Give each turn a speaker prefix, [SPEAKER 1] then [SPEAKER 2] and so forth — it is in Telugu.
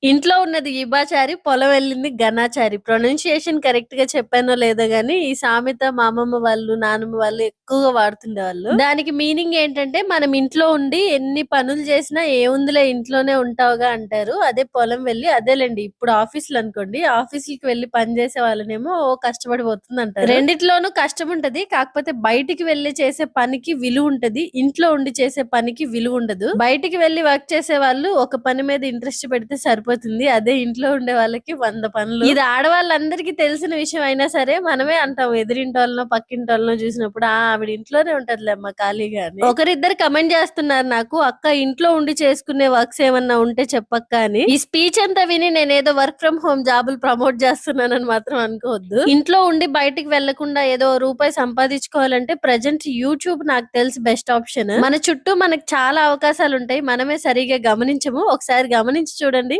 [SPEAKER 1] ఇంట్లో ఉన్నది ఈబాచారి, పొలం వెళ్ళింది ఘనాచారి. ప్రొనౌన్సియేషన్ కరెక్ట్‌గా చెప్పానో లేదో గానీ, ఈ సామెత మా అమ్మమ్మ వాళ్ళు, నానమ్మ వాళ్ళు ఎక్కువగా వాడుతుండేవాళ్ళు. దానికి మీనింగ్ ఏంటంటే, మనం ఇంట్లో ఉండి ఎన్ని పనులు చేసినా ఏముందిలే ఇంట్లోనే ఉంటావుగా అంటారు. అదే పొలం వెళ్ళి అదేలెండి ఇప్పుడు ఆఫీస్‌లనుకోండి, ఆఫీస్‌లకి వెళ్లి పని చేసే వాళ్ళనేమో ఓ కష్టపడిపోతుందంటారు. రెండిట్లోనూ కష్టముంటది. కాకపోతే బయటికి వెళ్లి చేసే పనికి విలువుంటది. ఇంట్లో ఉండి చేసే పనికి విలువుండదు. బయటికి వెళ్లి వర్క్ చేసే వాళ్ళు ఒక పని మీద ఇంట్రెస్ట్ పెడితే సరిపోతుంది. అదే ఇంట్లో ఉండే వాళ్ళకి 100 పనులు. ఇది ఆడవాళ్ళందరికీ తెలిసిన విషయం అయినా సరే మనమే అంటాం ఎదిరింటోళ్ళనో, పక్కింటోళ్ళనో చూసినప్పుడు ఆవిడ ఇంట్లోనే ఉంటదిలే అమ్మ ఖాళీగా అని. ఒకరిద్దరు కమెంట్ చేస్తున్నారు నాకు, అక్క ఇంట్లో ఉండి చేసుకునే వర్క్స్ ఏమన్నా ఉంటే చెప్పక్క అని. ఈ స్పీచ్ అంతా విని నేనేదో వర్క్ ఫ్రమ్ హోమ్ జాబులు ప్రమోట్ చేస్తున్నానని మాత్రం అనుకోవద్దు. ఇంట్లో ఉండి బయటికి వెళ్లకుండా ఏదో రూపాయి సంపాదించుకోవాలంటే ప్రజెంట్ యూట్యూబ్ నాకు తెలిసి బెస్ట్ ఆప్షన్. మన చుట్టూ మనకు చాలా అవకాశాలు ఉంటాయి. మనమే సరిగా గమనించము. ఒకసారి గమనించి చూడండి.